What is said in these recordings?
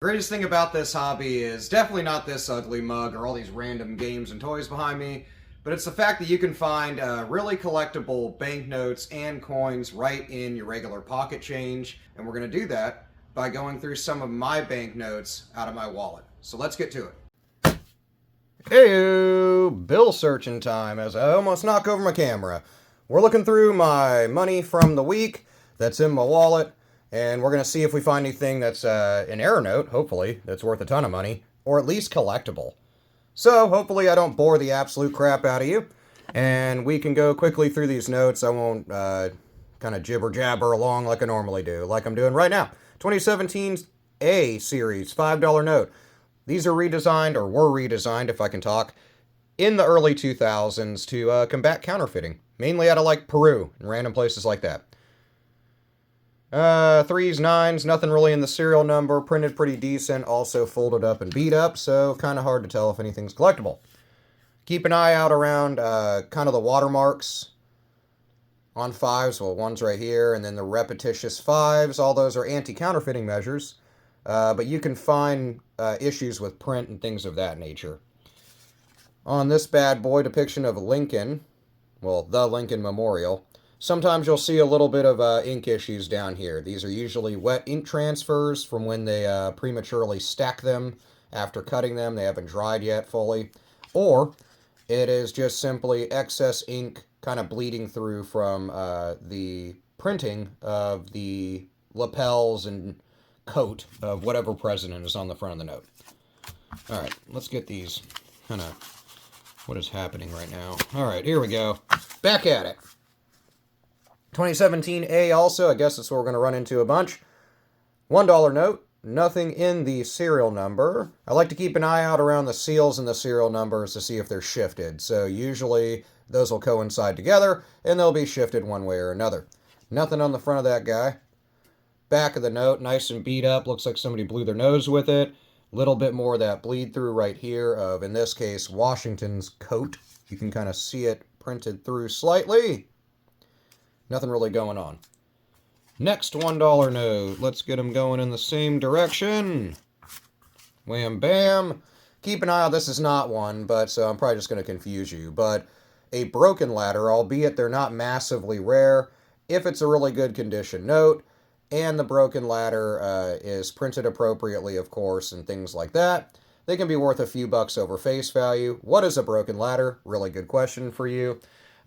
Greatest thing about this hobby is definitely not this ugly mug or all these random games and toys behind me, but it's the fact that you can find really collectible banknotes and coins right in your regular pocket change, and we're going to do that by going through some of my banknotes out of my wallet. So let's get to it. Hey, bill searching time as I almost knock over my camera. We're looking through my money from the week that's in my wallet, and we're going to see if we find anything that's an error note, hopefully, that's worth a ton of money, or at least collectible. So, hopefully I don't bore the absolute crap out of you, and we can go quickly through these notes. I won't kind of jibber-jabber along like I normally do, like I'm doing right now. 2017 A series, $5 note. These are redesigned, or were redesigned, if I can talk, in the early 2000s to combat counterfeiting, mainly out of like Peru and random places like that. Threes, nines, nothing really in the serial number, printed pretty decent, also folded up and beat up, so kind of hard to tell if anything's collectible. Keep an eye out around kind of the watermarks on fives. Well, one's right here, and then the repetitious fives. All those are anti-counterfeiting measures, but you can find issues with print and things of that nature. On this bad boy, depiction of Lincoln, well, the Lincoln Memorial. Sometimes you'll see a little bit of ink issues down here. These are usually wet ink transfers from when they prematurely stack them after cutting them. They haven't dried yet fully. Or it is just simply excess ink kind of bleeding through from the printing of the lapels and coat of whatever president is on the front of the note. All right, let's get these kind of... What is happening right now? All right, here we go. Back at it. 2017 A also, I guess that's what we're going to run into a bunch. $1 note, nothing in the serial number. I like to keep an eye out around the seals and the serial numbers to see if they're shifted. So usually those will coincide together and they'll be shifted one way or another. Nothing on the front of that guy. Back of the note, nice and beat up. Looks like somebody blew their nose with it. Little bit more of that bleed through right here of, in this case, Washington's coat. You can kind of see it printed through slightly. Nothing really going on. Next $1 note. Let's get them going in the same direction. Wham bam. Keep an eye out. This is not one, but so I'm probably just going to confuse you. But a broken ladder, albeit they're not massively rare, if it's a really good condition note, and the broken ladder is printed appropriately, of course, and things like that, they can be worth a few bucks over face value. What is a broken ladder? Really good question for you.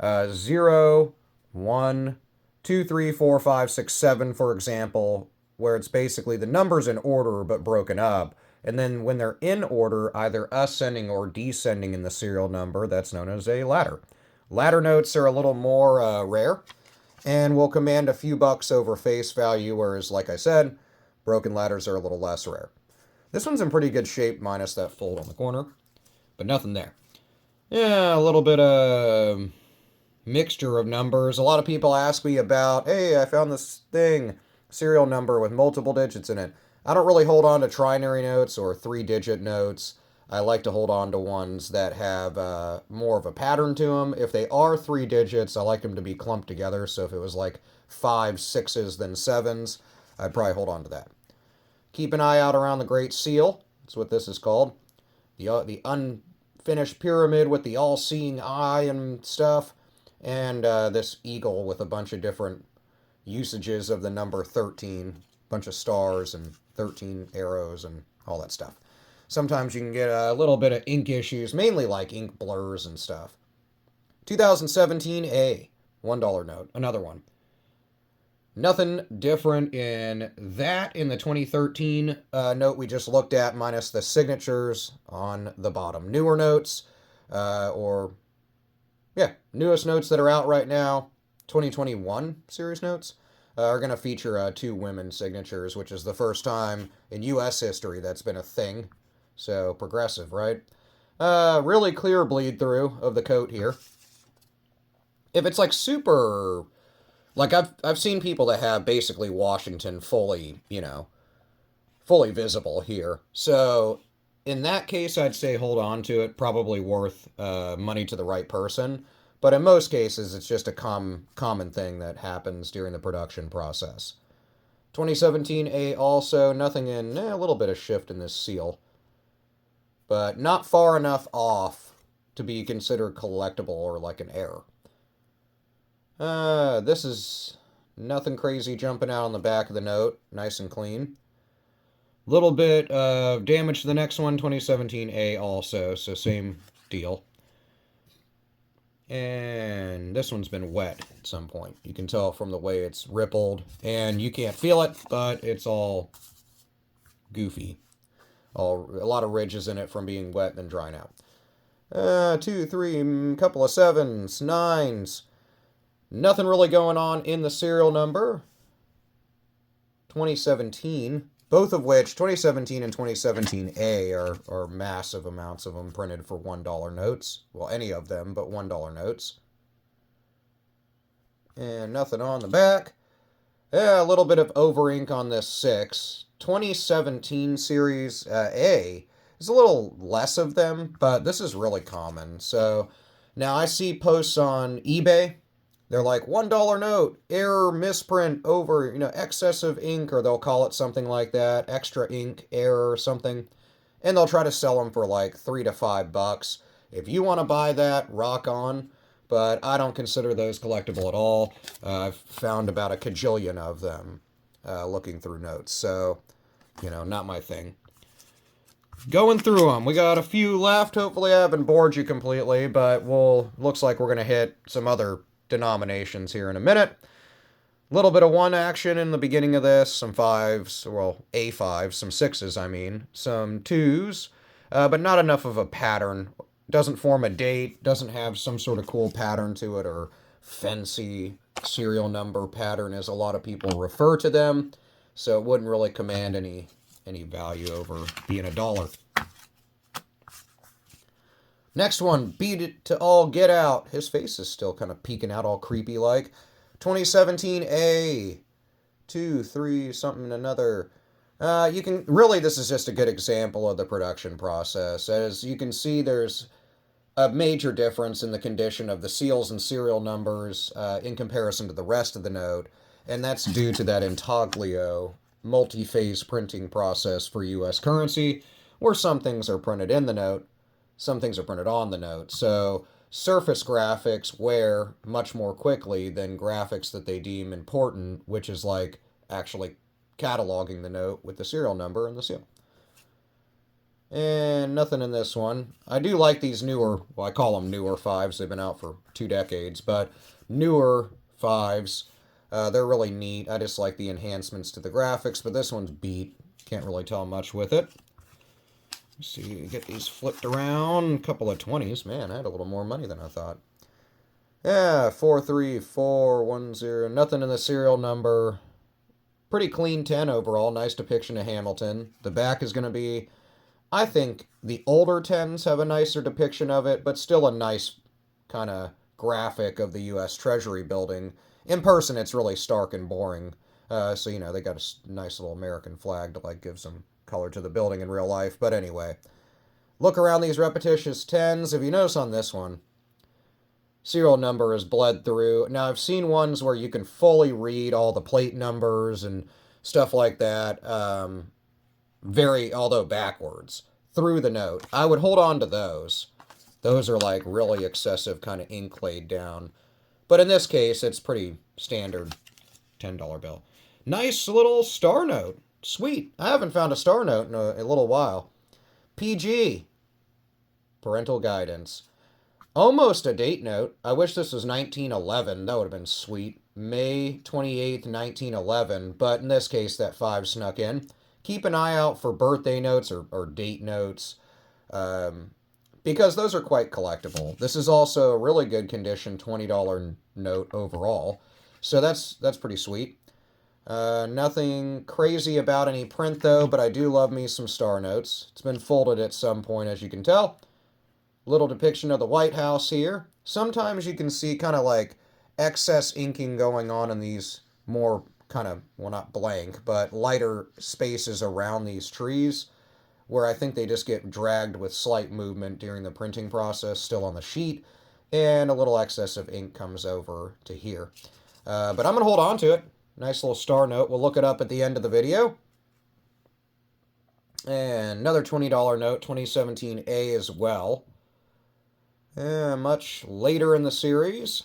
0, 1, 2, 3, 4, 5, 6, 7, for example, where it's basically the numbers in order but broken up. And then when they're in order, either ascending or descending in the serial number, that's known as a ladder. Ladder notes are a little more rare and will command a few bucks over face value, whereas, like I said, broken ladders are a little less rare. This one's in pretty good shape, minus that fold on the corner, but nothing there. Yeah, a little bit of mixture of numbers. A lot of people ask me about, hey, I found this thing, serial number with multiple digits in it. I don't really hold on to trinary notes or 3-digit notes. I like to hold on to ones that have more of a pattern to them. If they are 3 digits, I like them to be clumped together. So if it was like 5, 6s, then 7s, I'd probably hold on to that. Keep an eye out around the Great Seal. That's what this is called. The unfinished pyramid with the all-seeing eye and stuff. And this eagle with a bunch of different usages of the number 13. Bunch of stars and 13 arrows and all that stuff. Sometimes you can get a little bit of ink issues, mainly like ink blurs and stuff. 2017 A, $1 note, another one. Nothing different in that in the 2013 note we just looked at, minus the signatures on the bottom. Newer notes, newest notes that are out right now, 2021 series notes, are going to feature 2 women's signatures, which is the first time in U.S. history that's been a thing. So, progressive, right? Really clear bleed through of the coat here. If it's like super... Like, I've seen people that have basically Washington fully, fully visible here. So, in that case, I'd say hold on to it. Probably worth money to the right person. But in most cases, it's just a common thing that happens during the production process. 2017A also, nothing in, a little bit of shift in this seal, but not far enough off to be considered collectible or like an error. This is nothing crazy jumping out on the back of the note, nice and clean. Little bit of damage to the next one, 2017A also, so same deal. And this one's been wet at some point. You can tell from the way it's rippled, and you can't feel it, but it's all goofy. A lot of ridges in it from being wet and drying out. 2, 3, couple of 7s, 9s. Nothing really going on in the serial number. 2017, both of which, 2017 and 2017A, are massive amounts of them printed for $1 notes. Well, any of them, but $1 notes. And nothing on the back. Yeah, a little bit of over ink on this 6. 2017 series A is a little less of them, but this is really common. So now I see posts on eBay. They're like $1 note, error, misprint, over, excess of ink, or they'll call it something like that, extra ink, error, or something. And they'll try to sell them for like $3 to $5. If you want to buy that, rock on. But I don't consider those collectible at all. I've found about a cajillion of them looking through notes. So, not my thing. Going through them. We got a few left. Hopefully I haven't bored you completely, but looks like we're going to hit some other denominations here in a minute. A little bit of 1 action in the beginning of this, some 5s, well, A5s, some 6s, I mean, some 2s, but not enough of a pattern. Doesn't form a date, doesn't have some sort of cool pattern to it, or fancy serial number pattern, as a lot of people refer to them, so it wouldn't really command any value over being $1. Next one, Beat It to All Get Out. His face is still kind of peeking out all creepy like. 2017A. 2, 3, something, another. You can, really, this is just a good example of the production process. As you can see, there's a major difference in the condition of the seals and serial numbers in comparison to the rest of the note. And that's due to that intaglio multi-phase printing process for U.S. currency, where some things are printed in the note, some things are printed on the note. So surface graphics wear much more quickly than graphics that they deem important, which is like actually cataloging the note with the serial number and the seal. And nothing in this one. I do like these newer, well, I call them newer 5s. They've been out for 2 decades, but newer 5s, they're really neat. I just like the enhancements to the graphics, but this one's beat. Can't really tell much with it. Let's see, get these flipped around. A couple of 20s. Man, I had a little more money than I thought. Yeah, 43410. Nothing in the serial number. Pretty clean 10 overall. Nice depiction of Hamilton. The back is going to be, I think the older 10s have a nicer depiction of it, but still a nice kind of graphic of the U.S. Treasury building. In person, it's really stark and boring. So, they got a nice little American flag to, give some color to the building in real life. But anyway, look around these repetitious 10s. If you notice on this one, serial number is bled through. Now, I've seen ones where you can fully read all the plate numbers and stuff like that, although backwards, through the note. I would hold on to those. Those are really excessive kind of ink laid down. But in this case, it's pretty standard $10 bill. Nice little star note. Sweet. I haven't found a star note in a little while. PG. Parental guidance. Almost a date note. I wish this was 1911. That would have been sweet. May 28th, 1911. But in this case, that 5 snuck in. Keep an eye out for birthday notes or date notes. Because those are quite collectible. This is also a really good condition $20 note overall. So that's pretty sweet. Nothing crazy about any print though, but I do love me some star notes. It's been folded at some point, as you can tell. Little depiction of the White House here. Sometimes you can see kind of excess inking going on in these more kind of, well, not blank, but lighter spaces around these trees, where I think they just get dragged with slight movement during the printing process, still on the sheet, and a little excess of ink comes over to here. But I'm going to hold on to it. Nice little star note. We'll look it up at the end of the video. And another $20 note, 2017A as well. And much later in the series.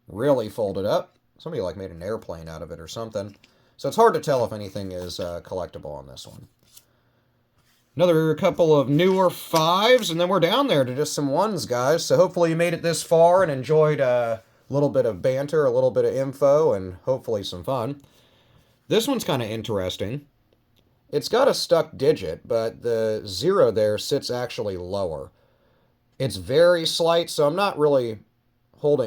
Really folded up. Somebody like made an airplane out of it or something. So it's hard to tell if anything is collectible on this one. Another couple of newer 5s, and then we're down there to just some 1s, guys. So hopefully you made it this far and enjoyed a little bit of banter, a little bit of info, and hopefully some fun. This one's kind of interesting. It's got a stuck digit, but the 0 there sits actually lower. It's very slight, so I'm not really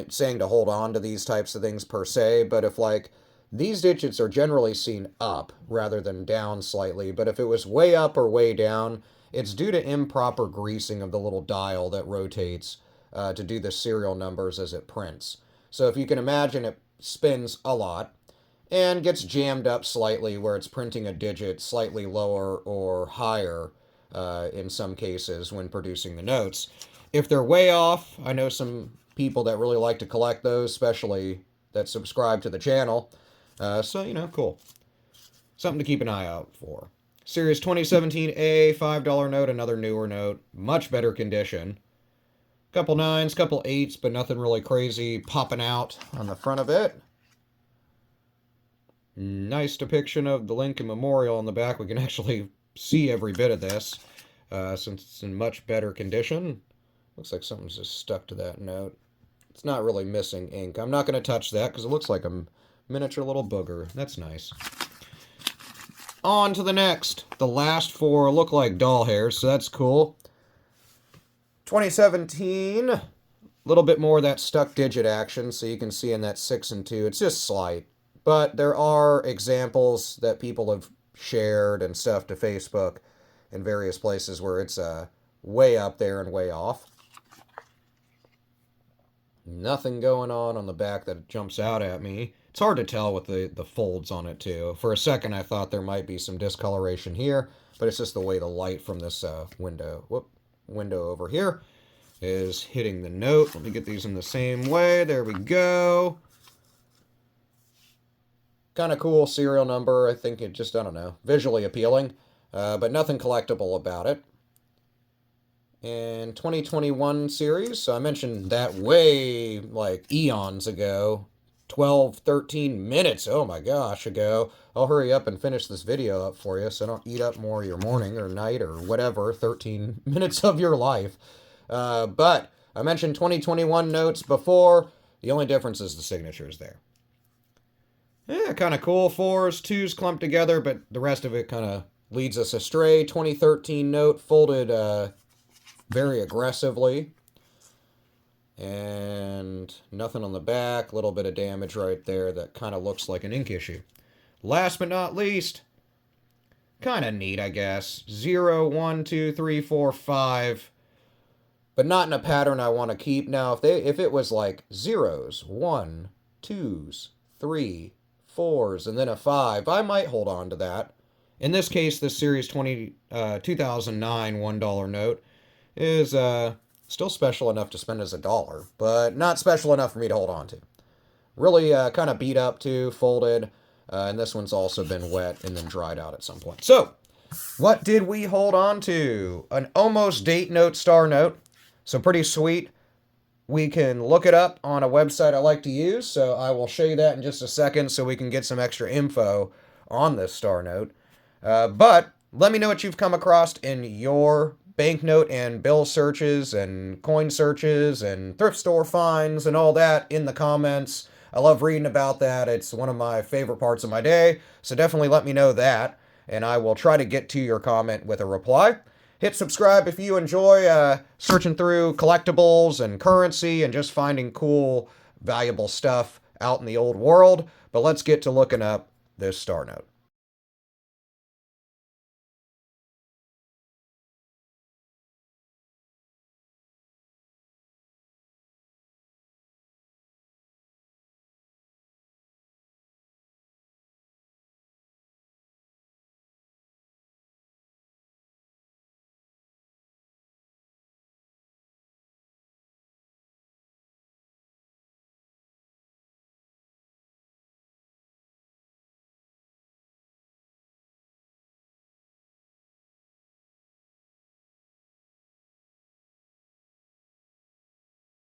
saying to hold on to these types of things per se, but if like these digits are generally seen up rather than down slightly, but if it was way up or way down, it's due to improper greasing of the little dial that rotates to do the serial numbers as it prints. So if you can imagine, it spins a lot and gets jammed up slightly where it's printing a digit slightly lower or higher in some cases when producing the notes. If they're way off, I know some people that really like to collect those, especially that subscribe to the channel. So, you know, cool. Something to keep an eye out for. Series 2017A, $5 note, another newer note. Much better condition. Couple 9s, couple 8s, but nothing really crazy popping out on the front of it. Nice depiction of the Lincoln Memorial on the back. We can actually see every bit of this since it's in much better condition. Looks like something's just stuck to that note. It's not really missing ink. I'm not going to touch that because it looks like a miniature little booger. That's nice. On to the next. The last 4 look like doll hairs, so that's cool. 2017, a little bit more of that stuck digit action, so you can see in that 6 and 2. It's just slight. But there are examples that people have shared and stuff to Facebook and various places where it's way up there and way off. Nothing going on the back that jumps out at me. It's hard to tell with the folds on it, too. For a second, I thought there might be some discoloration here, but it's just the way the light from this window over here is hitting the note. Let me get these in the same way. There we go. Kind of cool serial number. I think it just, I don't know, visually appealing, but nothing collectible about it. And 2021 series, so I mentioned that way like eons ago, 12, 13 minutes, oh my gosh, ago. I'll hurry up and finish this video up for you so don't eat up more of your morning or night or whatever, 13 minutes of your life. But I mentioned 2021 notes before. The only difference is the signatures there. Yeah, kind of cool. 4s, 2s clumped together, but the rest of it kind of leads us astray. 2013 note folded very aggressively. And nothing on the back. A little bit of damage right there that kind of looks like an ink issue. Last but not least, kind of neat, I guess. 0, 1, 2, 3, 4, 5. But not in a pattern I want to keep. Now, if it was like 0s, 1, 2s, 3, 4s, and then a 5, I might hold on to that. In this case, this Series 2009 $1 note is still special enough to spend as $1, but not special enough for me to hold on to. Really kind of beat up too, folded, and this one's also been wet and then dried out at some point. So, what did we hold on to? An almost date note star note, so pretty sweet. We can look it up on a website I like to use, so I will show you that in just a second so we can get some extra info on this star note. But let me know what you've come across in your banknote and bill searches and coin searches and thrift store finds and all that in the comments. I love reading about that. It's one of my favorite parts of my day, so definitely let me know that, and I will try to get to your comment with a reply. Hit subscribe if you enjoy searching through collectibles and currency and just finding cool, valuable stuff out in the old world. But let's get to looking up this star note.